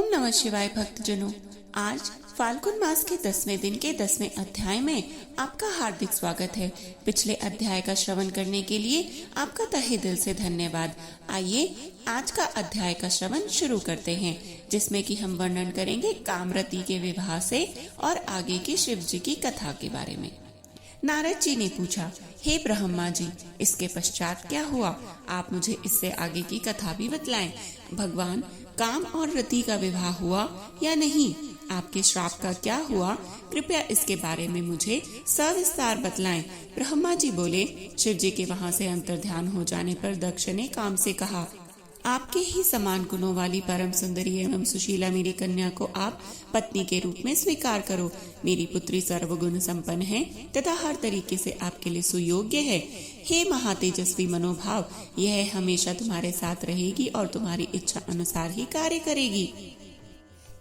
नमः शिवाय भक्तजनों, आज फाल्गुन मास के 10वें दिन के 10वें अध्याय में आपका हार्दिक स्वागत है। पिछले अध्याय का श्रवण करने के लिए आपका तहे दिल से धन्यवाद। आइए आज का अध्याय का श्रवण शुरू करते हैं, जिसमें कि हम वर्णन करेंगे कामरति के विवाह से और आगे की शिव जी की कथा के बारे में। नारद जी ने पूछा, हे ब्रह्मा जी, इसके पश्चात क्या हुआ? आप मुझे इससे आगे की कथा भी बतलाएं। भगवान, काम और रति का विवाह हुआ या नहीं? आपके श्राप का क्या हुआ? कृपया इसके बारे में मुझे सविस्तार बतलाएं। ब्रह्मा जी बोले, शिव जी के वहाँ से अंतर्ध्यान हो जाने पर दक्ष ने काम से कहा, आपके ही समान गुणों वाली परम सुंदरी एवं सुशीला मेरी कन्या को आप पत्नी के रूप में स्वीकार करो। मेरी पुत्री सर्वगुण संपन्न है तथा हर तरीके से आपके लिए सुयोग्य है। हे महातेजस्वी मनोभाव, यह हमेशा तुम्हारे साथ रहेगी और तुम्हारी इच्छा अनुसार ही कार्य करेगी।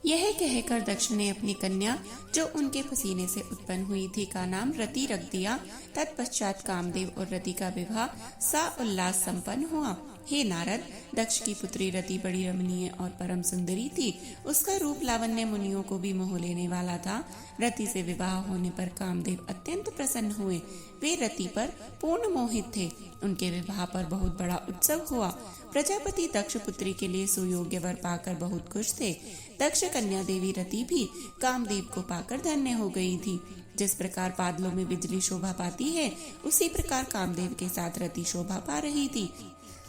यह कहकर दक्ष ने अपनी कन्या, जो उनके पसीने से उत्पन्न हुई थी, का नाम रति रख दिया। तत्पश्चात कामदेव और रति का विवाह सा उल्लास संपन्न हुआ। हे नारद, दक्ष की पुत्री रति बड़ी रमणीय और परम सुंदरी थी। उसका रूप लावण्य मुनियों को भी मोह लेने वाला था। रति से विवाह होने पर कामदेव अत्यंत प्रसन्न हुए। वे रति पर पूर्ण मोहित थे। उनके विवाह पर बहुत बड़ा उत्सव हुआ। प्रजापति दक्ष पुत्री के लिए सुयोग्य वर पाकर बहुत खुश थे। दक्ष कन्या देवी रति भी कामदेव को पाकर धन्य हो गई थी। जिस प्रकार बादलों में बिजली शोभा पाती है, उसी प्रकार कामदेव के साथ रति शोभा पा रही थी।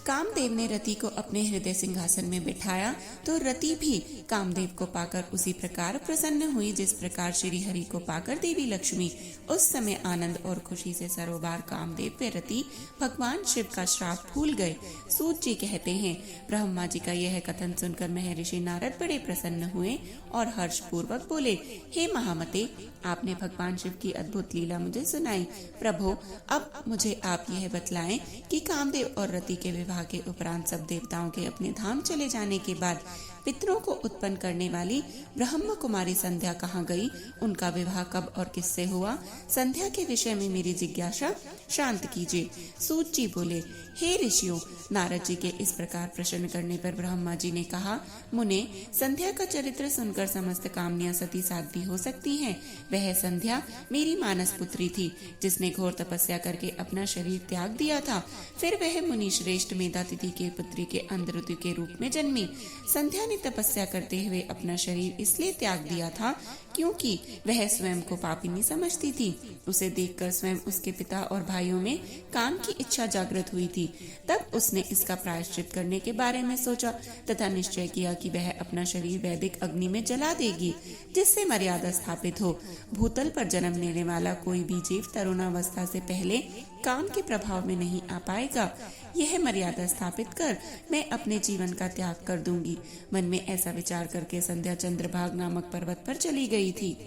कामदेव ने रति को अपने हृदय सिंहासन में बिठाया तो रति भी कामदेव को पाकर उसी प्रकार प्रसन्न हुई जिस प्रकार श्री हरि को पाकर देवी लक्ष्मी। उस समय आनंद और खुशी से सरोबार कामदेव व रति भगवान शिव का श्राप भूल गए। सूत जी कहते हैं, ब्रह्मा जी का यह कथन सुनकर महर्षि नारद बड़े प्रसन्न हुए और हर्ष पूर्वक बोले, हे महामते, आपने भगवान शिव की अद्भुत लीला मुझे सुनाई। प्रभु, अब मुझे आप यह बतलाएं कि कामदेव और रति के विवाह के उपरांत सब देवताओं के अपने धाम चले जाने के बाद पितरों को उत्पन्न करने वाली ब्रह्म कुमारी संध्या कहाँ गई? उनका विवाह कब और किससे हुआ? संध्या के विषय में मेरी जिज्ञासा शांत कीजिए। सूत जी बोले, हे ऋषियों, नारद जी के इस प्रकार प्रश्न करने पर ब्रह्मा जी ने कहा, मुने, संध्या का चरित्र सुनकर समस्त कामनियां सती साध्वी हो सकती हैं। वह संध्या मेरी मानस पुत्री थी, जिसने घोर तपस्या करके अपना शरीर त्याग दिया था। फिर वह मुनि श्रेष्ठ मेधातिथि के पुत्री के अंधऋतु के रूप में जन्मी। संध्या ने तपस्या करते हुए अपना शरीर इसलिए त्याग दिया था क्योंकि वह स्वयं को पापिनी समझती थी। उसे देखकर स्वयं उसके पिता और भाइयों में काम की इच्छा जागृत हुई थी। तब उसने इसका प्रायश्चित करने के बारे में सोचा तथा निश्चय किया कि वह अपना शरीर वैदिक अग्नि में जला देगी, जिससे मर्यादा स्थापित हो। भूतल पर जन्म लेने वाला कोई भी जीव तरुणावस्था से पहले काम के प्रभाव में नहीं आ पाएगा। यह मर्यादा स्थापित कर मैं अपने जीवन का त्याग कर दूंगी। मन में ऐसा विचार करके संध्या चंद्रभाग नामक पर्वत पर चली गई थी।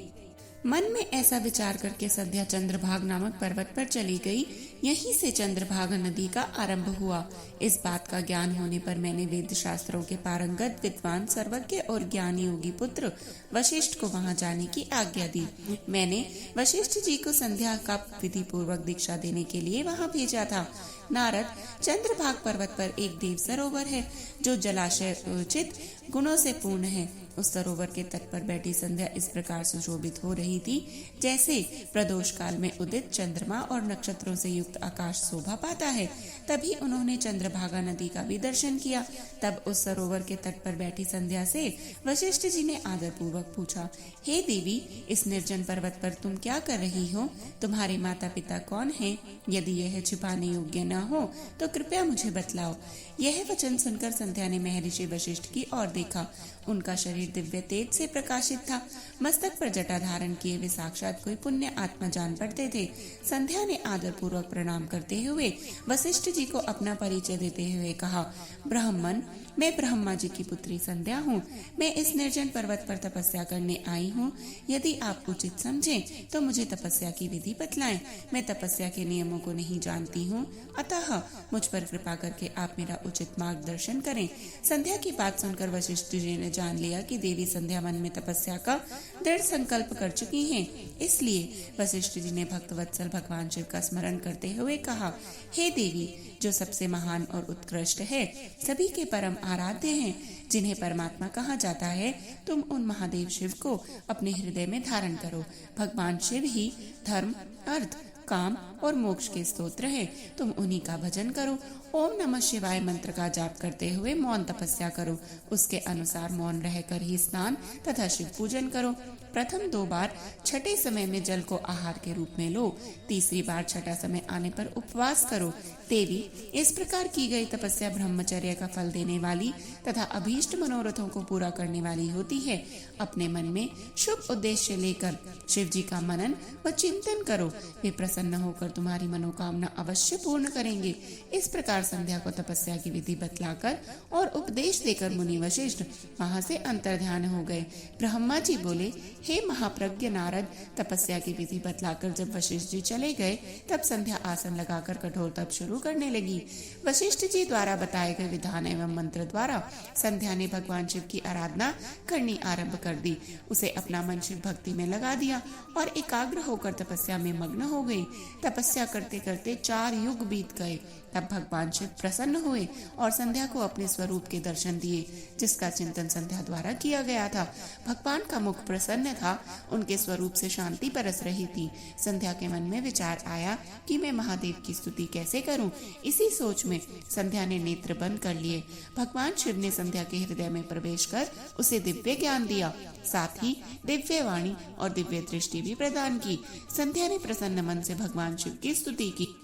मन में ऐसा विचार करके संध्या चंद्रभाग नामक पर्वत पर चली गई। यहीं से चंद्रभागा नदी का आरंभ हुआ। इस बात का ज्ञान होने पर मैंने वेद शास्त्रों के पारंगत विद्वान सर्वज्ञ और ज्ञानी योगी पुत्र वशिष्ठ को वहां जाने की आज्ञा दी। मैंने वशिष्ठ जी को संध्या का विधि पूर्वक दीक्षा देने के लिए वहां भेजा था। नारद, चंद्रभाग पर्वत पर एक देव सरोवर है जो जलाशय उचित गुणों से पूर्ण है। उस सरोवर के तट पर बैठी संध्या इस प्रकार सुशोभित हो रही थी जैसे प्रदोष काल में उदित चंद्रमा और नक्षत्रों से युक्त आकाश शोभा पाता है। तभी उन्होंने चंद्रभागा नदी का भी दर्शन किया। तब उस सरोवर के तट पर बैठी संध्या से वशिष्ठ जी ने आदर पूर्वक पूछा, हे देवी, इस निर्जन पर्वत पर तुम क्या कर रही हो? तुम्हारे माता पिता कौन हैं? यदि यह छिपाने योग्य न हो तो कृपया मुझे बतलाओ। यह वचन सुनकर संध्या ने महर्षि वशिष्ठ की ओर देखा। उनका शरीर दिव्य तेज से प्रकाशित था। मस्तक पर जटा धारण किए वे साक्षात कोई पुण्य आत्मा जान पड़ते थे। संध्या ने आदर पूर्वक प्रणाम करते हुए वशिष्ठ जी को अपना परिचय देते हुए कहा, ब्राह्मण, मैं ब्रह्मा जी की पुत्री संध्या हूँ। मैं इस निर्जन पर्वत पर तपस्या करने आई हूँ। यदि आप उचित समझें तो मुझे तपस्या की विधि बतलाएं। मैं तपस्या के नियमों को नहीं जानती हूँ, अतः मुझ पर कृपा करके आप मेरा उचित मार्गदर्शन करें। संध्या की बात सुनकर वशिष्ठ जी ने जान लिया कि देवी संध्या मन में तपस्या का दृढ़ संकल्प कर चुकी हैं। इसलिए वशिष्ठ जी ने भक्तवत्सल भगवान शिव का स्मरण करते हुए कहा, हे देवी, जो सबसे महान और उत्कृष्ट है, सभी के परम आराध्य हैं, जिन्हें परमात्मा कहा जाता है, तुम उन महादेव शिव को अपने हृदय में धारण करो। भगवान शिव ही धर्म, अर्थ, काम और मोक्ष के स्तोत्र है। तुम उन्हीं का भजन करो। ओम नमः शिवाय मंत्र का जाप करते हुए मौन तपस्या करो। उसके अनुसार मौन रहकर ही स्नान तथा शिव पूजन करो। प्रथम 2 बार छठे समय में जल को आहार के रूप में लो। तीसरी बार छठा समय आने पर उपवास करो। देवी, इस प्रकार की गई तपस्या ब्रह्मचर्य का फल देने वाली तथा अभीष्ट मनोरथों को पूरा करने वाली होती है। अपने मन में शुभ उद्देश्य लेकर शिव जी का मनन व चिंतन करो। वे प्रसन्न होकर तुम्हारी मनोकामना अवश्य पूर्ण करेंगे। इस प्रकार संध्या को तपस्या की विधि बतलाकर और उपदेश देकर मुनि वशिष्ठ वहां से अंतर्ध्यान हो गए। ब्रह्मा जी बोले, हे महाप्रज्ञ नारद, तपस्या की विधि बतलाकर जब वशिष्ठ जी चले गए, तब संध्या आसन लगाकर कठोर तप शुरू करने लगी। वशिष्ठ जी द्वारा बताए गए विधान एवं मंत्र द्वारा संध्या ने भगवान शिव की आराधना करनी आरंभ कर दी। उसे अपना मन शिव भक्ति में लगा दिया और एकाग्र होकर तपस्या में मग्न हो गई। तपस्या करते करते 4 युग बीत गए। तब भगवान शिव प्रसन्न हुए और संध्या को अपने स्वरूप के दर्शन दिए, जिसका चिंतन संध्या द्वारा किया गया था। भगवान का मुख प्रसन्न था, उनके स्वरूप से शांति बरस रही थी। संध्या के मन में विचार आया कि मैं महादेव की स्तुति कैसे करूं। इसी सोच में संध्या ने नेत्र बंद कर लिए। भगवान शिव ने संध्या के हृदय में प्रवेश कर उसे दिव्य ज्ञान दिया, साथ ही दिव्य वाणी और दिव्य दृष्टि भी प्रदान की। संध्या ने प्रसन्न मन से भगवान शिव की स्तुति की।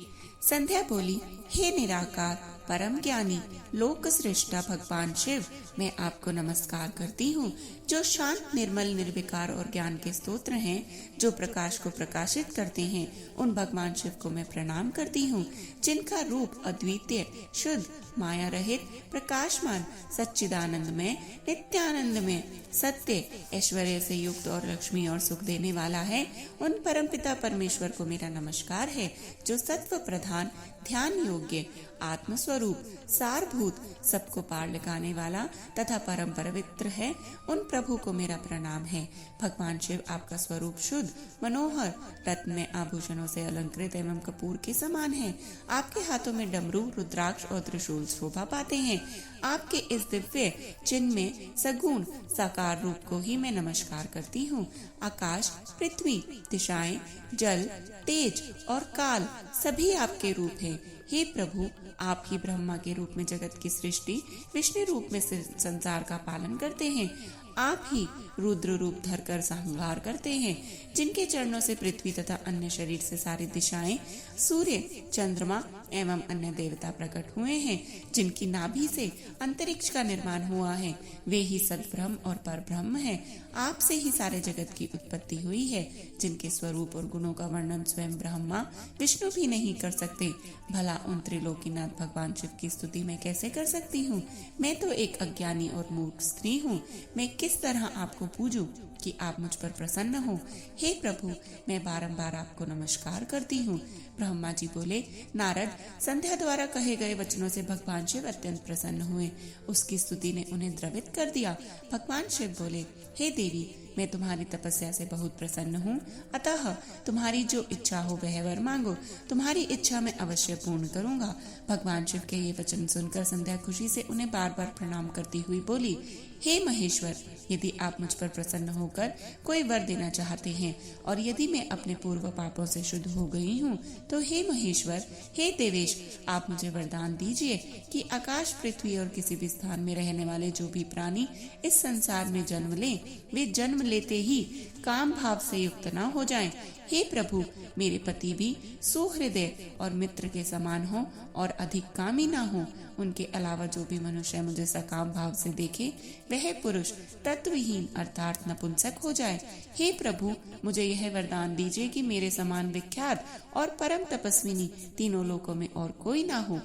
संध्या बोली, हे निराकार परम ज्ञानी लोक सृष्टा भगवान शिव, मैं आपको नमस्कार करती हूँ। जो शांत, निर्मल, निर्विकार और ज्ञान के स्तोत्र हैं, जो प्रकाश को प्रकाशित करते हैं, उन भगवान शिव को मैं प्रणाम करती हूँ। जिनका रूप अद्वितीय, शुद्ध, माया रहित, प्रकाशमान, सच्चिदानंदमय, नित्यानंदमय, सत्य, ऐश्वर्य से युक्त और लक्ष्मी और सुख देने वाला है, उन परमपिता परमेश्वर को मेरा नमस्कार है। जो सत्व प्रधान, ध्यान योग्य, आत्म स्वरूप, सारभूत, सबको पार लगाने वाला तथा परम पवित्र है, उन प्रभु को मेरा प्रणाम है। भगवान शिव आपका स्वरूप शुद्ध, मनोहर, रत्नमय आभूषणों से अलंकृत एवं कपूर के समान है। आपके हाथों में डमरू, रुद्राक्ष और त्रिशूल शोभा पाते हैं। आपके इस दिव्य चिन्ह में सगुण साकार रूप को ही मैं नमस्कार करती हूँ। आकाश, पृथ्वी, दिशाएं, जल, तेज और काल सभी आपके रूप हैं। हे प्रभु, आप ही ब्रह्मा के रूप में जगत की सृष्टि, विष्णु रूप में संसार का पालन करते हैं। आप ही रुद्र रूप धरकर संहार करते हैं। जिनके चरणों से पृथ्वी तथा अन्य शरीर से सारी दिशाएं, सूर्य, चंद्रमा एवं अन्य देवता प्रकट हुए हैं, जिनकी नाभि से अंतरिक्ष का निर्माण हुआ है, वे ही सद्ब्रह्म और परब्रह्म है। आपसे ही सारे जगत की उत्पत्ति हुई है, जिनके स्वरूप और गुणों का वर्णन स्वयं ब्रह्मा विष्णु भी नहीं कर सकते। भला उन त्रिलोकीनाथ भगवान शिव की स्तुति मैं कैसे कर सकती हूँ? मैं तो एक अज्ञानी और मूर्ख स्त्री हूँ। मैं किस तरह आपको पूजूं कि आप मुझ पर प्रसन्न हो? हे प्रभु, मैं बारंबार आपको नमस्कार करती हूँ। ब्रह्मा जी बोले, नारद, संध्या द्वारा कहे गए वचनों से भगवान शिव अत्यंत प्रसन्न हुए। उसकी स्तुति ने उन्हें द्रवित कर दिया। भगवान शिव बोले, हे देवी, मैं तुम्हारी तपस्या से बहुत प्रसन्न हूँ, अतः तुम्हारी जो इच्छा हो वह वर मांगो, तुम्हारी इच्छा मैं अवश्य पूर्ण करूँगा। भगवान शिव के ये वचन सुनकर संध्या खुशी से उन्हें बार बार प्रणाम करती हुई बोली, हे महेश्वर, यदि आप मुझ पर प्रसन्न होकर कोई वर देना चाहते हैं और यदि मैं अपने पूर्व पापों से शुद्ध हो गई हूँ, तो हे महेश्वर, हे देवेश, आप मुझे वरदान दीजिए कि आकाश, पृथ्वी और किसी भी स्थान में रहने वाले जो भी प्राणी इस संसार में जन्म लें, वे जन्म लेते ही काम भाव से युक्त न हो जाएं। हे प्रभु, मेरे पति भी सुहृदय और मित्र के समान हो और अधिक कामी न हो। उनके अलावा जो भी मनुष्य मुझे सकाम भाव से देखे, वह पुरुष तत्वहीन अर्थात नपुंसक हो जाए। हे प्रभु, मुझे यह वरदान दीजिए कि मेरे समान विख्यात और परम तपस्विनी तीनों लोकों में और कोई ना हो।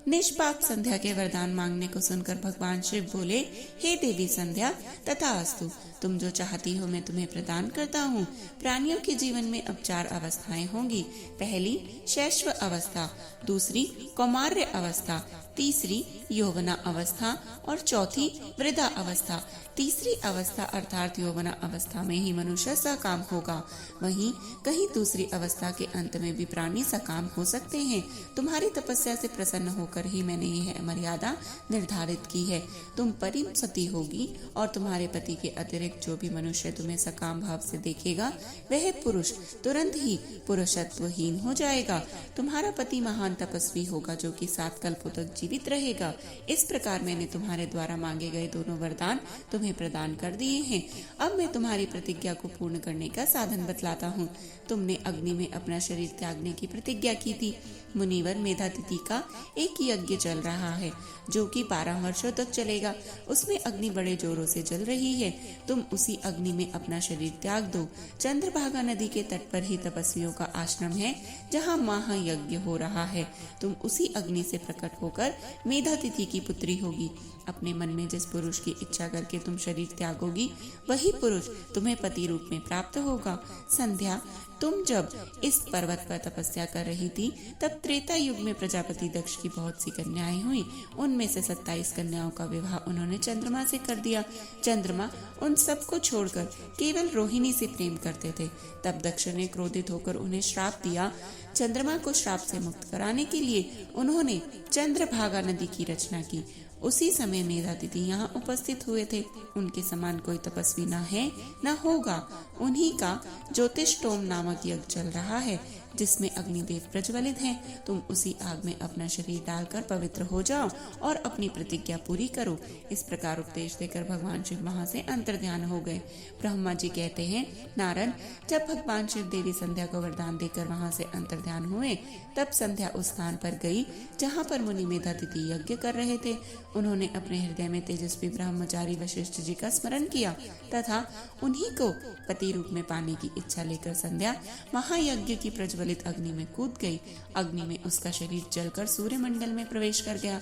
निष्पाप संध्या के वरदान मांगने को सुनकर भगवान शिव बोले, हे देवी संध्या, तथास्तु, तुम जो चाहती हो मैं तुम्हें प्रदान करता हूँ। प्राणियों के जीवन में अब 4 अवस्थाएं होंगी। पहली शैशव अवस्था, दूसरी कौमार्य अवस्था, तीसरी यौवना अवस्था और चौथी वृद्धा अवस्था। तीसरी अवस्था अर्थात यौवना अवस्था में ही मनुष्य सकाम होगा, वहीं कहीं दूसरी अवस्था के अंत में भी प्राणी सकाम हो सकते हैं। तुम्हारी तपस्या से प्रसन्न होकर ही मैंने यह मर्यादा निर्धारित की है। तुम परम सती होगी और तुम्हारे पति के अतिरिक्त जो भी मनुष्य तुम्हें सकाम भाव से देखेगा वह पुरुष तुरंत ही पुरुषत्वहीन हो जाएगा। तुम्हारा पति महान तपस्वी होगा जो कि 7 कल्पों तक जीवित रहेगा। इस प्रकार मैंने तुम्हारे द्वारा मांगे गए दोनों वरदान तुम्हें प्रदान कर दिए हैं। अब मैं तुम्हारी प्रतिज्ञा को पूर्ण करने का साधन बतलाता हूँ। तुमने अग्नि में अपना शरीर त्यागने की प्रतिज्ञा की थी। मुनिवर मेधातिथि का एक यज्ञ चल रहा है जो कि 12 वर्षों तक चलेगा। उसमें अग्नि बड़े जोरों से जल रही है। तुम उसी अग्नि में अपना शरीर त्याग दो। चंद्रभागा नदी के तट पर ही तपस्वियों का आश्रम है जहाँ महायज्ञ हो रहा है। तुम उसी अग्नि से प्रकट होकर मेधातिथि की पुत्री होगी। अपने मन में जिस पुरुष की इच्छा करके तुम शरीर त्यागोगी वही पुरुष तुम्हें पति रूप में प्राप्त होगा। संध्या, तुम जब इस पर्वत पर तपस्या कर रही थी तब त्रेता युग में प्रजापति दक्ष की बहुत सी कन्याएं हुई। उनमें से 27 कन्याओं का विवाह उन्होंने चंद्रमा से कर दिया। चंद्रमा उन सबको छोड़कर केवल रोहिणी से प्रेम करते थे। तब दक्ष ने क्रोधित होकर उन्हें श्राप दिया। चंद्रमा को श्राप से मुक्त कराने के लिए उन्होंने चंद्रभागा नदी की रचना की। उसी समय मेधातिथि यहाँ उपस्थित हुए थे। उनके समान कोई तपस्वी न है न होगा। उन्हीं का ज्योतिषोम नामक यज्ञ चल रहा है जिसमें अग्निदेव प्रज्वलित हैं। तुम उसी आग में अपना शरीर डालकर पवित्र हो जाओ और अपनी प्रतिज्ञा पूरी करो। इस प्रकार उपदेश देकर भगवान शिव वहां से अंतर्ध्यान हो गए। ब्रह्मा जी कहते हैं, नारद, जब भगवान शिव देवी संध्या को वरदान देकर वहां से अंतर्ध्यान हुए तब संध्या उस स्थान पर गई जहाँ पर मुनि मेधातिथि यज्ञ कर रहे थे। उन्होंने अपने हृदय में तेजस्वी ब्रह्मचारी वशिष्ठ जी का स्मरण किया तथा उन्हीं को पति रूप में पाने की इच्छा लेकर संध्या महायज्ञ की प्रज्वलित अग्नि में कूद गई। अग्नि में उसका शरीर जलकर सूर्य मंडल में प्रवेश कर गया।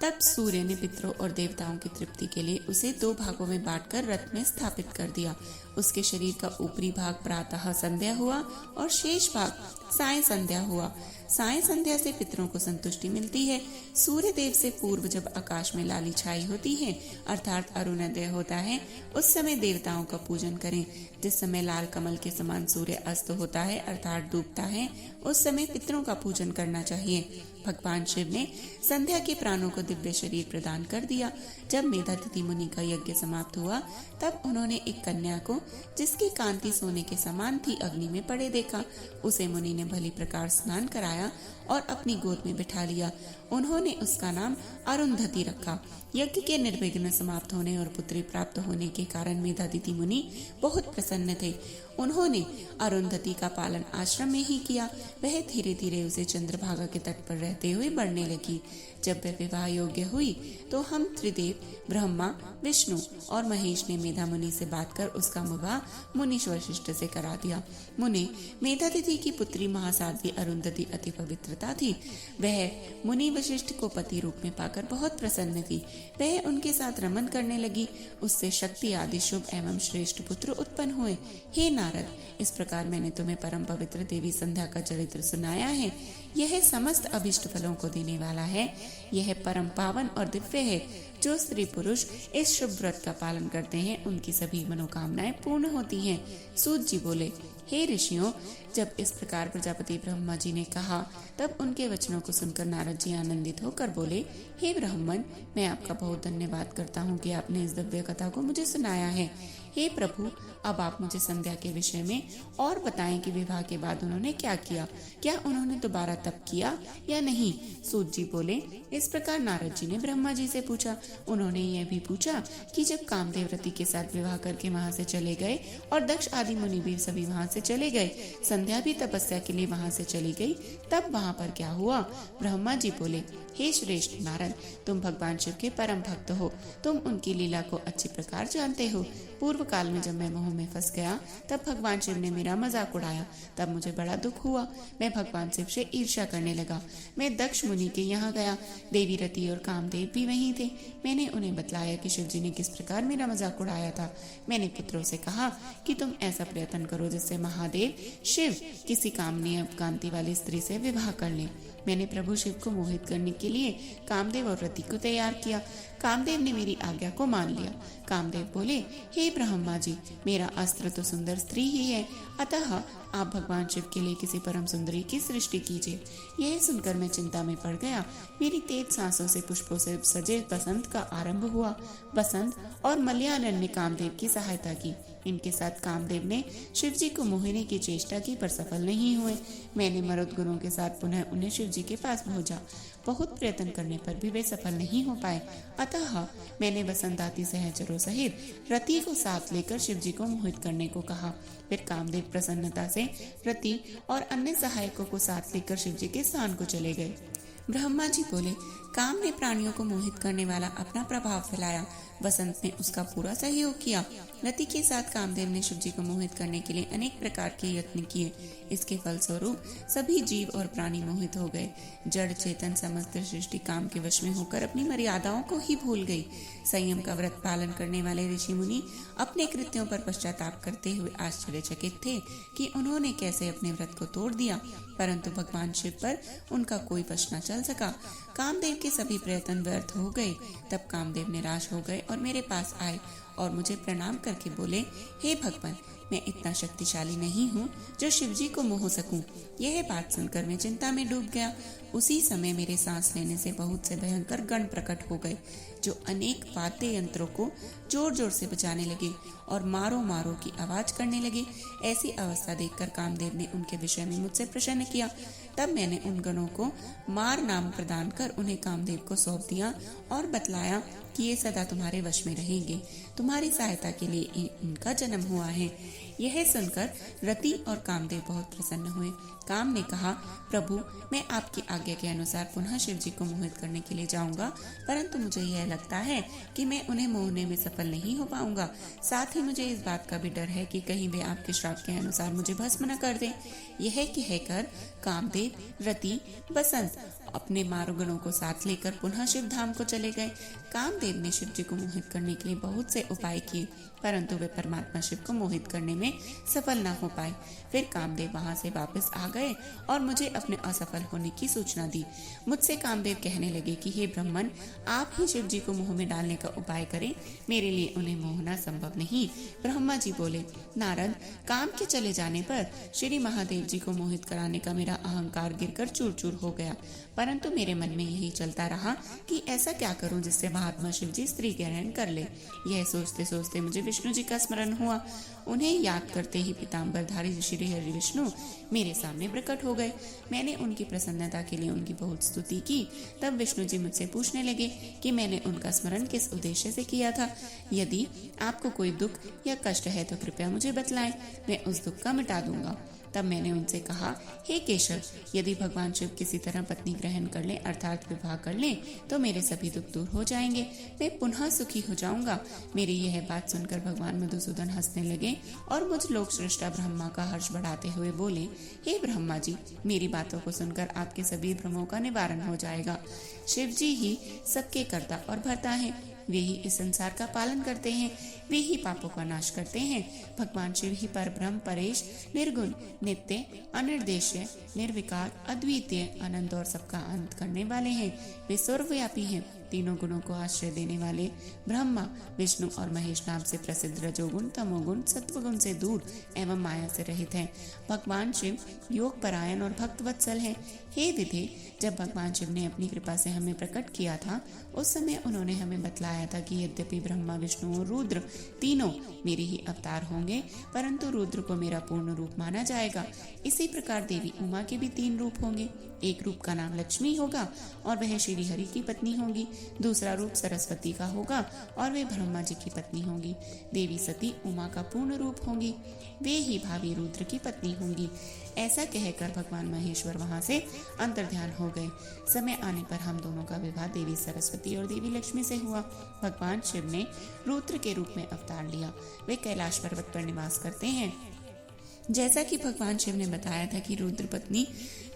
तब सूर्य ने पितरों और देवताओं की तृप्ति के लिए उसे 2 भागों में बांटकर रथ में स्थापित कर दिया। उसके शरीर का ऊपरी भाग प्रातः संध्या हुआ और शेष भाग साय संध्या हुआ। साय संध्या से पितरों को संतुष्टि मिलती है। सूर्य देव से पूर्व जब आकाश में लाली छाई होती है अर्थात अरुणोदय होता है, उस समय देवताओं का पूजन करें। जिस समय लाल कमल के समान सूर्य अस्त होता है अर्थात डूबता है, उस समय पितरों का पूजन करना चाहिए। भगवान शिव ने संध्या के प्राणों को दिव्य शरीर प्रदान कर दिया। जब मेधातिथि मुनि का यज्ञ समाप्त हुआ तब उन्होंने एक कन्या को जिसकी कांति सोने के समान थी अग्नि में पड़े देखा। उसे मुनि ने भली प्रकार स्नान कराया और अपनी गोद में बिठा लिया। उन्होंने उसका नाम अरुंधति रखा। यज्ञ के निर्विघ्न समाप्त होने और पुत्री प्राप्त होने के कारण मेधातिथि मुनि बहुत प्रसन्न थे। उन्होंने अरुंधति का पालन आश्रम में ही किया। वह धीरे धीरे उसे चंद्रभागा के तट पर रहते हुए बढ़ने लगी। जब वह विवाह योग्य हुई तो हम त्रिदेव ब्रह्मा, विष्णु और महेश ने मेधा मुनि से बात कर उसका विवाह मुनि वशिष्ठ से करा दिया। मुनि मेधातिथि की पुत्री महासाध्वी अरुंधति अति पवित्रता थी। वह मुनि वशिष्ठ को पति रूप में पाकर बहुत प्रसन्न थी। वह उनके साथ रमन करने लगी। उससे शक्ति आदि शुभ एवं श्रेष्ठ पुत्र उत्पन्न हुए। हे नारद, इस प्रकार मैंने तुम्हें परम पवित्र देवी संध्या का चरित्र सुनाया है। यह समस्त अभिष्ट फलों को देने वाला है। यह परम पावन और दिव्य है। जो स्त्री पुरुष इस शुभ व्रत का पालन करते हैं उनकी सभी मनोकामनाएं पूर्ण होती हैं। सूत जी बोले, हे ऋषियों, जब इस प्रकार प्रजापति ब्रह्मा जी ने कहा तब उनके वचनों को सुनकर नारद जी आनंदित होकर बोले, हे ब्राह्मण, मैं आपका बहुत धन्यवाद करता हूँ कि आपने इस दिव्य कथा को मुझे सुनाया है। हे प्रभु, अब आप मुझे संध्या के विषय में और बताएं कि विवाह के बाद उन्होंने क्या किया। क्या उन्होंने दोबारा तप किया या नहीं? सूत जी बोले, इस प्रकार नारद जी ने ब्रह्मा जी से पूछा। उन्होंने यह भी पूछा कि जब कामदेव रति के साथ विवाह करके वहां से चले गए और दक्ष आदि मुनि भी सभी वहां से चले गए, संध्या भी तपस्या के लिए वहां से चली गई, तब वहां पर क्या हुआ? ब्रह्मा जी बोले, हे श्रेष्ठ नारद, तुम भगवान शिव के परम भक्त हो। तुम उनकी लीला को अच्छी प्रकार जानते हो। पूर्व काल में जब मैं मोह में फंस गया तब भगवान शिव ने मेरा मजाक उड़ाया। तब मुझे बड़ा दुख हुआ। मैं भगवान शिव से ईर्ष्या करने लगा। मैं दक्ष मुनि के यहाँ गया। देवी रति और कामदेव भी वहीं थे। मैंने उन्हें बतलाया कि शिव जी ने किस प्रकार मेरा मजाक उड़ाया था। मैंने पुत्रों से कहा कि तुम ऐसा प्रयत्न करो जिससे महादेव शिव किसी कामनीय कांति वाली स्त्री से विवाह कर लें। मैंने प्रभु शिव को मोहित करने के लिए कामदेव और रति को तैयार किया। कामदेव ने मेरी आज्ञा को मान लिया। कामदेव बोले, हे ब्रह्मा जी, मेरा अस्त्र तो सुंदर स्त्री ही है, अतः आप भगवान शिव के लिए किसी परम सुंदरी की सृष्टि कीजिए। यह सुनकर मैं चिंता में पड़ गया। मेरी तेज सांसों से पुष्पों से सजे बसंत का आरंभ हुआ। बसंत और मलयानन ने कामदेव की सहायता की। इनके साथ कामदेव ने शिव जी को मोहिनी की चेष्टा की, पर सफल नहीं हुए। मैंने मरुद गुणों के साथ पुनः उन्हें शिव जी के पास भेजा। बहुत प्रयत्न करने पर भी वे सफल नहीं हो पाए। अतः मैंने बसंताती सहचरों सहित रति को साथ लेकर शिव जी को मोहित करने को कहा। फिर कामदेव प्रसन्नता से रति और अन्य सहायकों को साथ लेकर शिव जी के स्थान को चले गए। ब्रह्मा जी बोले, काम ने प्राणियों को मोहित करने वाला अपना प्रभाव फैलाया। वसंत ने उसका पूरा सहयोग किया। रति के साथ कामदेव ने शिव जी को मोहित करने के लिए अनेक प्रकार के यत्न किए। इसके फलस्वरूप सभी जीव और प्राणी मोहित हो गए। जड़ चेतन समस्त सृष्टि काम के वश में होकर अपनी मर्यादाओं को ही भूल गई। संयम का व्रत पालन करने वाले ऋषि मुनि अपने कृत्यों पर पश्चाताप करते हुए आश्चर्यचकित थे कि उन्होंने कैसे अपने व्रत को तोड़ दिया, परंतु भगवान शिव पर उनका कोई वश न चल सका। कामदेव के सभी प्रयत्न व्यर्थ हो गए। तब कामदेव निराश हो गए और मेरे पास आए और मुझे प्रणाम करके बोले, हे भगवान, मैं इतना शक्तिशाली नहीं हूँ जो शिव जी को मोह सकूं। यह बात सुनकर मैं चिंता में डूब गया। उसी समय मेरे सांस लेने से बहुत से भयंकर गण प्रकट हो गए, जो अनेक वाद्य यंत्रों को जोर जोर से बजाने लगे और मारो मारो की आवाज करने लगे। ऐसी अवस्था देखकर कामदेव ने उनके विषय में मुझसे प्रसन्न किया। तब मैंने उन गणों को मार नाम प्रदान कर उन्हें कामदेव को सौंप दिया और बतलाया कि ये सदा तुम्हारे वश में रहेंगे। तुम्हारी सहायता के लिए इनका जन्म हुआ है। यह सुनकर रति और कामदेव बहुत प्रसन्न हुए। काम ने कहा, प्रभु, मैं आपकी आज्ञा के अनुसार पुनः शिव जी को मोहित करने के लिए जाऊंगा, परंतु मुझे यह लगता है कि मैं उन्हें मोहने में सफल नहीं हो पाऊंगा। साथ ही मुझे इस बात का भी डर है कि कहीं वे आपके श्राप के अनुसार मुझे भस्म न कर दें। यह कहकर कामदेव, रति, बसंत अपने मारुगणों को साथ लेकर पुनः शिव धाम को चले गए। कामदेव ने शिव जी को मोहित करने के लिए बहुत से उपाय किए, परंतु वे परमात्मा शिव को मोहित करने में सफल न हो पाए। फिर कामदेव वहां से वापस आ गए और मुझे अपने असफल होने की सूचना दी। मुझसे कामदेव कहने लगे कि हे ब्राह्मण, आप ही शिव जी को मोह में डालने का उपाय करें, मेरे लिए उन्हें मोहना संभव नहीं। ब्रह्मा जी बोले, नारद, काम के चले जाने पर श्री महादेव जी को मोहित कराने का मेरा अहंकार गिरकर चूर चूर हो गया, परंतु मेरे मन में यही चलता रहा कि ऐसा क्या करूं जिससे महात्मा शिव जी स्त्री ग्रहण कर ले। यह सोचते सोचते मुझे विष्णु जी का स्मरण हुआ। उन्हें याद करते ही पीताम्बरधारी श्री हरि विष्णु मेरे सामने प्रकट हो गए। मैंने उनकी प्रसन्नता के लिए उनकी बहुत स्तुति की। तब विष्णु जी मुझसे पूछने लगे कि मैंने उनका स्मरण किस उद्देश्य से किया था। यदि आपको कोई दुख या कष्ट है तो कृपया मुझे बतलाएं, मैं उस दुख का मिटा दूंगा। तब मैंने उनसे कहा, हे केशव, यदि भगवान शिव किसी तरह पत्नी ग्रहण कर ले अर्थात विवाह कर ले तो मेरे सभी दुख दूर हो जाएंगे, मैं पुनः सुखी हो जाऊंगा। मेरी यह बात सुनकर भगवान मधुसूदन हंसने लगे और मुझ लोक सृष्टा ब्रह्मा का हर्ष बढ़ाते हुए बोले, हे ब्रह्मा जी, मेरी बातों को सुनकर आपके सभी भ्रमों का निवारण हो जाएगा। शिव जी ही सबके कर्ता और भर्ता है। वे ही इस संसार का पालन करते हैं, वे ही पापों का नाश करते हैं। भगवान शिव ही परब्रह्म, परेश, निर्गुण, नित्य, अनिर्देश्य, निर्विकार, अद्वितीय, अनंत और सबका अंत करने वाले हैं। वे सर्वव्यापी हैं। तीनों गुणों को आश्रय देने वाले ब्रह्मा, विष्णु और महेश नाम से प्रसिद्ध रजोगुण, तमोगुण, सत्वगुण से दूर एवं माया से रहित हैं। भगवान शिव योग परायण और भक्त वत्सल है। हे विधे, जब भगवान शिव ने अपनी कृपा से हमें प्रकट किया था, उस समय उन्होंने हमें बतलाया था कि यद्यपि ब्रह्मा, विष्णु और रुद्र तीनों मेरे ही अवतार होंगे, परंतु रुद्र को मेरा पूर्ण रूप माना जाएगा। इसी प्रकार देवी उमा के भी 3 रूप होंगे। एक रूप का नाम लक्ष्मी होगा और वह श्री हरि की पत्नी होगी। दूसरा रूप सरस्वती का होगा और वे ब्रह्मा जी की पत्नी होंगी। देवी सती उमा का पूर्ण रूप होंगी, वे ही भावी रुद्र की पत्नी होंगी। ऐसा कहकर भगवान महेश्वर वहां से अंतर्ध्यान हो गए। समय आने पर हम दोनों का विवाह देवी सरस्वती और देवी लक्ष्मी से हुआ। भगवान शिव ने रुद्र के रूप में अवतार लिया। वे कैलाश पर्वत पर निवास करते हैं। जैसा कि भगवान शिव ने बताया था कि रुद्र पत्नी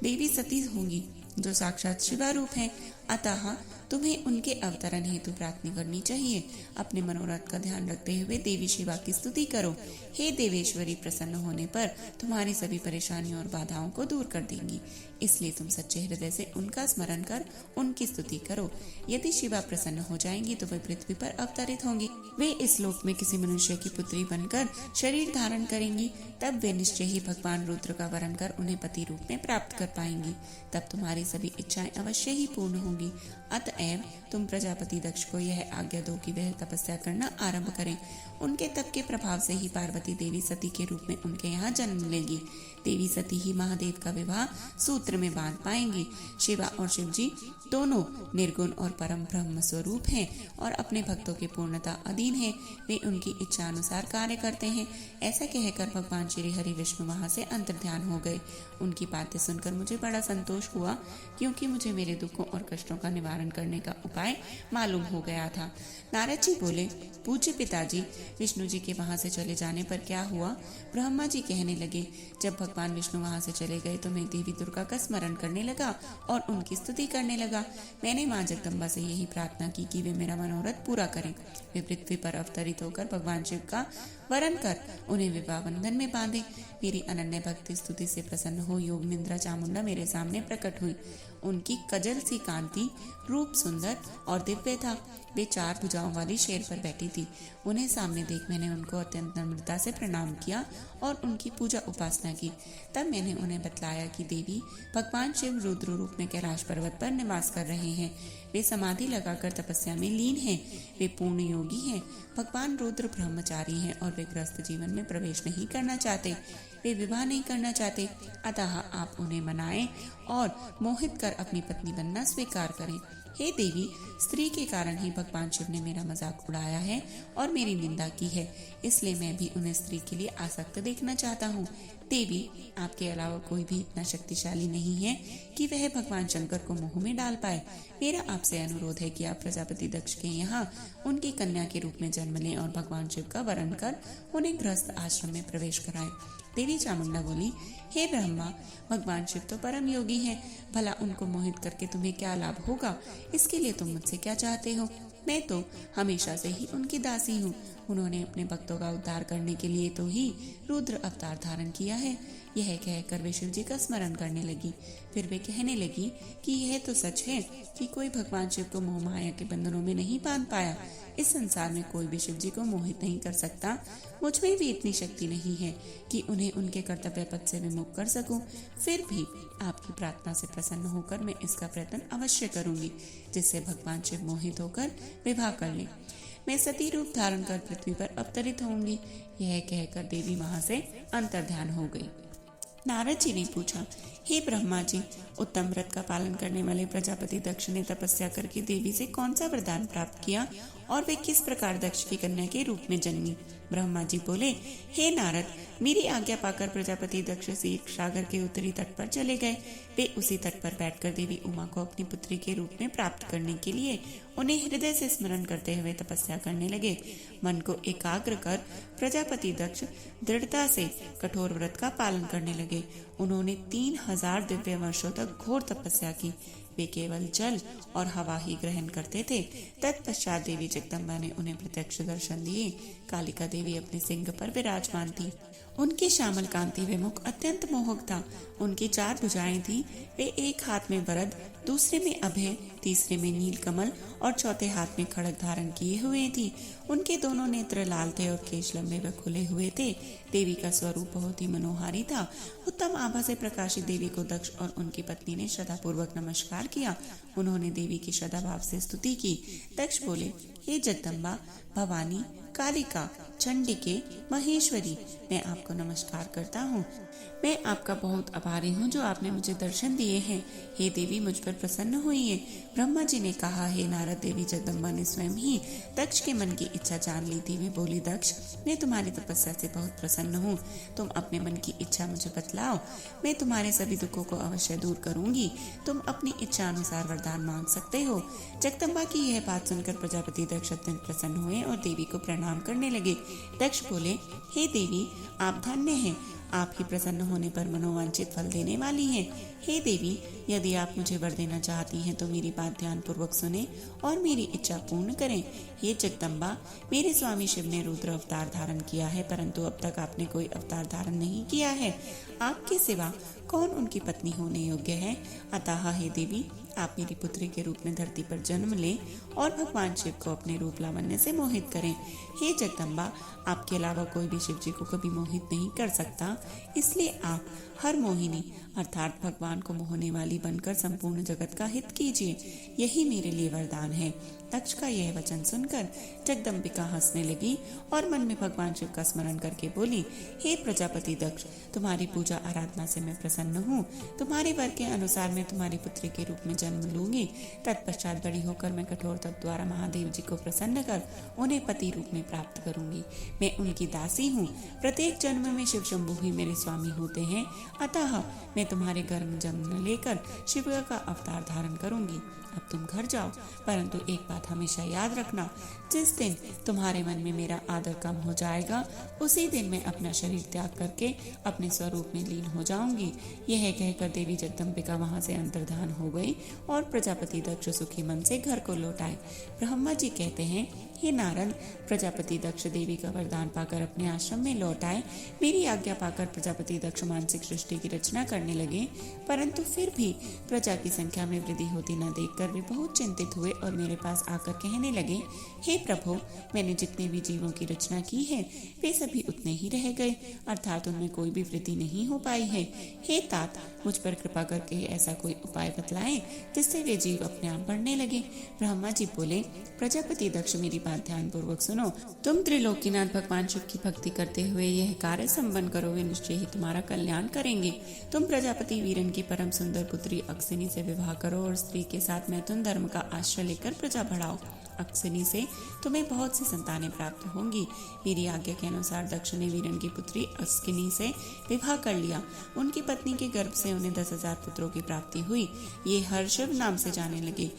देवी सती होंगी, जो साक्षात शिवारूप हैं, अतः तुम्हें उनके अवतरण हेतु प्रार्थना करनी चाहिए। अपने मनोरथ का ध्यान रखते हुए देवी शिवा की स्तुति करो। हे देवेश्वरी, प्रसन्न होने पर तुम्हारी सभी परेशानियों और बाधाओं को दूर कर देंगी, इसलिए तुम सच्चे हृदय से उनका स्मरण कर उनकी स्तुति करो। यदि शिवा प्रसन्न हो जाएंगी तो वे पृथ्वी पर अवतरित होंगी। वे इस लोक में किसी मनुष्य की पुत्री बनकर शरीर धारण करेंगी। तब वे निश्चय ही भगवान रुद्र का वरण कर उन्हें पति रूप में प्राप्त कर पाएंगी। तब तुम्हारी सभी इच्छाएं अवश्य ही पूर्ण होंगी। अतएव तुम प्रजापति दक्ष को यह आज्ञा दो कि वह तपस्या करना आरंभ करें। उनके तप के प्रभाव से ही पार्वती देवी सती के रूप में उनके यहाँ जन्म लेगी। देवी सती ही महादेव का विवाह सूत्र में बांध पाएंगी। शिवा और शिव जी दोनों निर्गुण और परम ब्रह्म स्वरूप हैं और अपने भक्तों की पूर्णता अधीन है। वे उनकी इच्छा अनुसार कार्य करते हैं। ऐसा कहकर भगवान श्री हरि विष्णु वहां से अंतर्ध्यान हो गए। उनकी बातें सुनकर मुझे बड़ा संतोष हुआ, क्योंकि मुझे मेरे दुखों और कष्टों का निवारण करने का उपाय मालूम हो गया था। नारद जी बोले, पूज्य पिताजी, विष्णु जी के वहां से चले जाने पर क्या हुआ? ब्रह्मा जी कहने लगे, जब भगवान विष्णु वहां से चले गए तो मैं देवी दुर्गा का स्मरण करने लगा और उनकी स्तुति करने लगा। मैंने माँ जगदम्बा से यही प्रार्थना की कि वे मेरा मनोरथ पूरा करें। वे पृथ्वी पर अवतरित होकर भगवान शिव का वरण कर उन्हें विवाह बंधन में बांधे। मेरी अनन्य भक्ति स्तुति से प्रसन्न हो योग निद्रा चामुंडा मेरे सामने प्रकट हुई। उनकी कजल सी कांति, रूप सुंदर और दिव्य था। वे 4 भुजाओं वाली शेर पर बैठी थी। उन्हें सामने देख मैंने उनको अत्यंत नम्रता से प्रणाम किया और उनकी पूजा उपासना की। तब मैंने उन्हें बतलाया कि देवी भगवान शिव रुद्र रूप में कैलाश पर्वत पर निवास कर रहे हैं। वे समाधि लगाकर तपस्या में लीन हैं। वे पूर्ण योगी हैं। भगवान रुद्र ब्रह्मचारी हैं और वे गृहस्थ जीवन में प्रवेश नहीं करना चाहते। वे विवाह नहीं करना चाहते। अतः आप उन्हें मनाएं और मोहित कर अपनी पत्नी बनना स्वीकार करें। हे देवी, स्त्री के कारण ही भगवान शिव ने मेरा मजाक उड़ाया है और मेरी निंदा की है, इसलिए मैं भी उन्हें स्त्री के लिए आसक्त देखना चाहता हूँ। देवी, आपके अलावा कोई भी इतना शक्तिशाली नहीं है कि वह भगवान शंकर को मोह में डाल पाए। मेरा आपसे अनुरोध है कि आप प्रजापति दक्ष के यहाँ उनकी कन्या के रूप में जन्म लें और भगवान शिव का वरण कर उन्हें गृहस्थ आश्रम में प्रवेश कराएं। देवी चामुंडा बोली, हे ब्रह्मा, भगवान शिव तो परम योगी हैं। भला उनको मोहित करके तुम्हें क्या लाभ होगा? इसके लिए तुम मुझसे क्या चाहते हो? मैं तो हमेशा से ही उनकी दासी हूँ। उन्होंने अपने भक्तों का उद्धार करने के लिए तो ही रुद्र अवतार धारण किया है। यह कहकर वे शिव जी का स्मरण करने लगी। फिर वे कहने लगी कि यह तो सच है कि कोई भगवान शिव को मोह माया के बंधनों में नहीं बांध पाया। इस संसार में कोई भी शिव जी को मोहित नहीं कर सकता। मुझ में भी इतनी शक्ति नहीं है कि उन्हें उनके कर्तव्य पथ से विमुख कर सकूं। फिर भी आपकी प्रार्थना से प्रसन्न होकर मैं इसका प्रयत्न अवश्य करूंगी, जिससे भगवान शिव मोहित होकर विवाह कर लें। मैं सती रूप धारण कर पृथ्वी पर अवतरित होंगी। यह कहकर देवी वहां से अंतर्ध्यान हो गई। नारद जी ने पूछा, हे ब्रह्मा जी, उत्तम व्रत का पालन करने वाले प्रजापति दक्ष ने तपस्या करके देवी से कौन सा वरदान प्राप्त किया और वे किस प्रकार दक्ष की कन्या के रूप में जन्मी? ब्रह्मा जी बोले, हे नारद, मेरी आज्ञा पाकर प्रजापति दक्ष क्षीर सागर के उत्तरी तट पर चले गए। वे उसी तट पर बैठकर देवी उमा को अपनी पुत्री के रूप में प्राप्त करने के लिए उन्हें हृदय से स्मरण करते हुए तपस्या करने लगे। मन को एकाग्र कर प्रजापति दक्ष दृढ़ता से कठोर व्रत का पालन करने लगे। उन्होंने 3000 दिव्य वर्षों तक घोर तपस्या की। वे केवल जल और हवा ही ग्रहण करते थे। तत्पश्चात देवी जगदम्बा ने उन्हें प्रत्यक्ष दर्शन दिए। कालिका देवी अपने सिंह पर विराजमान थी। उनकी श्यामल कांति वे मुख अत्यंत मोहक था। उनकी 4 भुजाएं थी। वे एक हाथ में वरद, दूसरे में अभय, तीसरे में नील कमल और चौथे हाथ में खड़ग धारण किए हुए थी। उनके दोनों नेत्र लाल थे और केश लंबे व खुले हुए थे। देवी का स्वरूप बहुत ही मनोहारी था। उत्तम आभा से प्रकाशित देवी को दक्ष और उनकी पत्नी ने श्रद्धापूर्वक नमस्कार किया। उन्होंने देवी की श्रद्धा भाव से स्तुति की। दक्ष बोले, हे जगदम्बा, भवानी, कालिका, चंडिके, महेश्वरी, मैं आपको नमस्कार करता हूँ। मैं आपका बहुत आभारी हूँ जो आपने मुझे दर्शन दिए हैं। हे देवी, मुझ पर प्रसन्न होइए। ब्रह्मा जी ने कहा, हे नारद, देवी जगदम्बा ने स्वयं ही दक्ष के मन की इच्छा जान ली थी। वे बोली, दक्ष, मैं तुम्हारी तपस्या से बहुत प्रसन्न हूँ। तुम अपने मन की इच्छा मुझे बतलाओ, मैं तुम्हारे सभी दुखों को अवश्य दूर करूंगी। तुम अपनी इच्छा अनुसार वरदान मांग सकते हो। जगदम्बा की यह बात सुनकर प्रजापति दक्ष अत्यंत प्रसन्न हुए और देवी को प्रणाम करने लगे। दक्ष बोले, हे देवी, आप धन्य हैं। आप ही प्रसन्न होने पर मनोवांछित फल देने वाली हैं। हे देवी, यदि आप मुझे वर देना चाहती हैं तो मेरी बात ध्यान पूर्वक सुने और मेरी इच्छा पूर्ण करें। हे जगदम्बा, मेरे स्वामी शिव ने रुद्र अवतार धारण किया है, परंतु अब तक आपने कोई अवतार धारण नहीं किया है। आपके सिवा कौन उनकी पत्नी होने योग्य है? अतः हे देवी, आप मेरी पुत्री के रूप में धरती पर जन्म लें और भगवान शिव को अपने रूप लावण्य से मोहित करें। हे जगदम्बा, आपके अलावा कोई भी शिव जी को कभी मोहित नहीं कर सकता, इसलिए आप हर मोहिनी अर्थात भगवान को मोहने वाली बनकर संपूर्ण जगत का हित कीजिए। यही मेरे लिए वरदान है। दक्ष का यह वचन सुनकर जगदम्बिका हंसने लगी और मन में भगवान शिव का स्मरण करके बोली, हे प्रजापति दक्ष, तुम्हारी पूजा आराधना से मैं प्रसन्न हूँ। तुम्हारे वर के अनुसार मैं तुम्हारी पुत्री के रूप में जन्म लूंगी। तत्पश्चात बड़ी होकर मैं कठोर तप द्वारा महादेव जी को प्रसन्न कर उन्हें पति रूप में प्राप्त करूंगी। मैं उनकी दासी हूँ। प्रत्येक जन्म में शिव शंभु ही मेरे स्वामी होते हैं, अतः मैं तुम्हारे घर में जन्म लेकर शिव का अवतार धारण करूंगी। अब तुम घर जाओ, परंतु एक बात हमेशा याद रखना, जिस दिन तुम्हारे मन में मेरा आदर कम हो जाएगा, उसी दिन मैं अपना शरीर त्याग करके अपने स्वरूप में लीन हो जाऊंगी। यह कहकर देवी जगदम्बिका वहां से अंतर्धान हो गई और प्रजापति दक्ष सुखी मन से घर को लौट आए। ब्रह्मा जी कहते हैं, हे नारद, प्रजापति दक्ष देवी का वरदान पाकर अपने आश्रम में लौट आए। मेरी आज्ञा पाकर प्रजापति दक्ष मानसिक सृष्टि की रचना करने लगे, परंतु फिर भी प्रजा की संख्या में वृद्धि होती न देखकर वे बहुत चिंतित हुए और मेरे पास आकर कहने लगे, हे प्रभु, मैंने जितने भी जीवों की रचना की है वे सभी उतने ही रह गए, अर्थात उनमें कोई भी वृद्धि नहीं हो पाई है। हे तात, मुझ पर कृपा करके ऐसा कोई उपाय बतलाएं जिससे वे जीव अपने आप बढ़ने लगे। ब्रह्मा जी बोले, प्रजापति दक्ष, मेरी बात ध्यान पूर्वक सुनो। तुम त्रिलोकीनाथ भगवान शिव की भक्ति करते हुए यह कार्य संपन्न करो, वे निश्चय ही तुम्हारा कल्याण करेंगे। तुम प्रजापति वीरन की परम सुंदर पुत्री अक्सिनी से विवाह करो और स्त्री के साथ मैथुन धर्म का आश्रय लेकर प्रजा बढ़ाओ। अक्सिनी से तुम्हें बहुत सी संतानें प्राप्त होंगी। मेरी आज्ञा के अनुसार दक्ष ने वीरन की पुत्री अक्सिनी से विवाह कर लिया। उनकी पत्नी के गर्भ से उन्हें 10,000 पुत्रों की प्राप्ति हुई। ये हर्षव नाम से जाने लगे।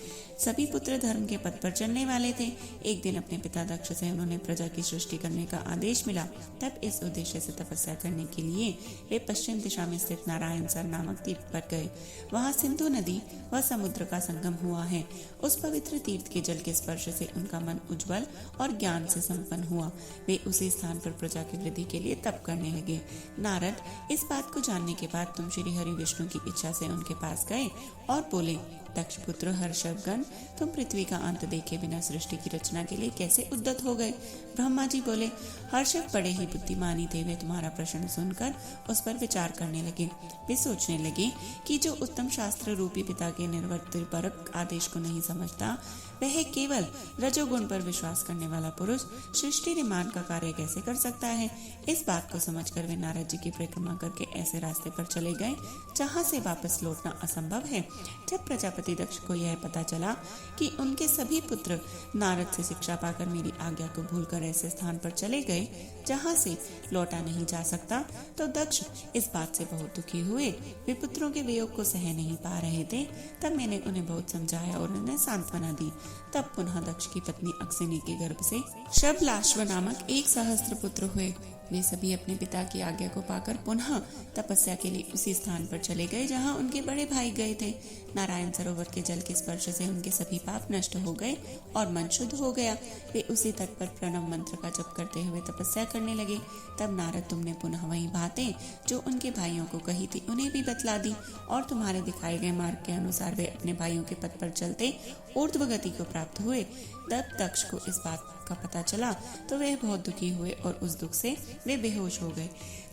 सभी पुत्र धर्म के पथ पर चलने वाले थे। एक दिन अपने पिता दक्ष से उन्होंने प्रजा की सृष्टि करने का आदेश मिला। तब इस उद्देश्य से तपस्या करने के लिए वे पश्चिम दिशा में स्थित नारायण सर नामक द्वीप पर गए। वहाँ सिंधु नदी व समुद्र का संगम हुआ है। उस पवित्र तीर्थ के जल के स्पर्श से उनका मन उज्जवल और ज्ञान से संपन्न हुआ। वे उसी स्थान पर प्रजा की वृद्धि के लिए तप करने लगे। नारद, इस बात को जानने के बाद तुम श्री हरि विष्णु की इच्छा से उनके पास गए और बोले, दक्ष पुत्र हर्षवगण, तुम पृथ्वी का अंत देखे बिना सृष्टि की रचना के लिए कैसे उद्यत हो गए? ब्रह्मा जी बोले, हर्षव बड़े ही बुद्धिमानी थे। वे तुम्हारा प्रश्न सुनकर उस पर विचार करने लगे। वे सोचने लगे कि जो उत्तम शास्त्र रूपी पिता के निर्वर्तपरक आदेश को नहीं समझता, वह केवल रजोगुण पर विश्वास करने वाला पुरुष सृष्टि निर्माण का कार्य कैसे कर सकता है। इस बात को समझकर वे नारद जी की परिक्रमा करके ऐसे रास्ते पर चले गए जहाँ से वापस लौटना असंभव है। जब प्रजापति दक्ष को यह पता चला कि उनके सभी पुत्र नारद से शिक्षा पाकर मेरी आज्ञा को भूलकर ऐसे स्थान पर चले गए जहाँ से लौटा नहीं जा सकता, तो दक्ष इस बात से बहुत दुखी हुए। वे पुत्रों के वियोग को सह नहीं पा रहे थे। तब मैंने उन्हें बहुत समझाया और उन्हें सांत्वना दी। तब पुनः दक्ष की पत्नी अक्सिनी के गर्भ से शबलाश्व नामक 1 सहस्त्र पुत्र हुए। वे सभी अपने पिता की आज्ञा को पाकर पुनः तपस्या के लिए उसी स्थान पर चले गए जहाँ उनके बड़े भाई गए थे। नारायण सरोवर के जल के स्पर्श से उनके सभी पाप नष्ट हो गए और मन शुद्ध हो गया। वे उसी तट पर प्रणव मंत्र का जप करते हुए तपस्या करने लगे। तब नारद, तुमने पुनः वही बातें जो उनके भाइयों को कही थी उन्हें भी बतला दी और तुम्हारे दिखाए गए मार्ग के अनुसार वे अपने भाइयों के पथ पर चलते ऊर्ध्व गति को प्राप्त हुए। तब दक्ष को इस बात का पता चला तो वे बहुत दुखी हुए और उस दुख से वे बेहोश हो गए।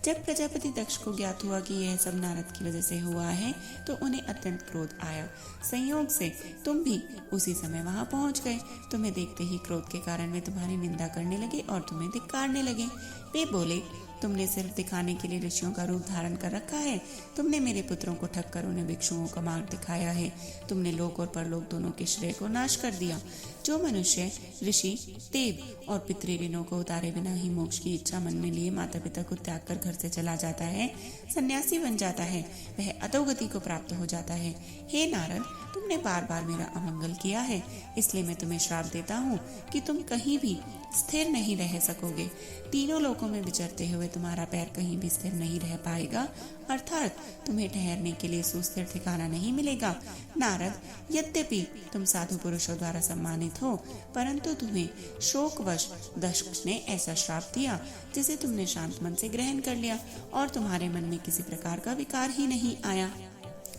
जब प्रजापति दक्ष को ज्ञात हुआ कि यह सब नारद की वजह से हुआ है तो उन्हें अत्यंत क्रोध आया। संयोग से तुम भी उसी समय वहां पहुंच गए। तुम्हें देखते ही क्रोध के कारण वे तुम्हारी निंदा करने लगे और तुम्हें धिक्कारने लगे। वे बोले, तुमने सिर्फ दिखाने के लिए ऋषियों का रूप धारण कर रखा है। तुमने मेरे पुत्रों को ठग कर उन्हें भिक्षुओं का मार्ग दिखाया है। तुमने लोक और परलोक दोनों के श्रेय को नाश कर दिया। जो मनुष्य ऋषि, देव और पितृ ऋणों को उतारे बिना ही मोक्ष की इच्छा मन में लिए माता पिता को त्याग कर घर से चला जाता है, सन्यासी बन जाता है, वह अधोगति को प्राप्त हो जाता है। हे नारद, तुमने बार बार मेरा अमंगल किया है, इसलिए मैं तुम्हें श्राप देता हूँ कि तुम कहीं भी स्थिर नहीं रह सकोगे। तीनों लोकों में विचरते हुए तुम्हारा पैर कहीं भी स्थिर नहीं रह पाएगा, अर्थात तुम्हें ठहरने के लिए सुस्थिर ठिकाना नहीं मिलेगा। नारद, यद्यपि तुम साधु पुरुषों द्वारा सम्मानित हो, परंतु तुम्हें शोकवश दक्ष ने ऐसा श्राप दिया जिसे तुमने शांत मन से ग्रहण कर लिया और तुम्हारे मन में किसी प्रकार का विकार ही नहीं आया।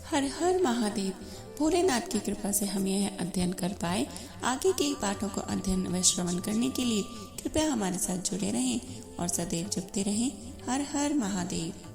हर हर महादेव। भोलेनाथ की कृपा से हम यह अध्ययन कर पाए। आगे के पाठों को अध्ययन व श्रवण करने के लिए कृपया हमारे साथ जुड़े रहें और सदैव जपते रहें। हर हर महादेव।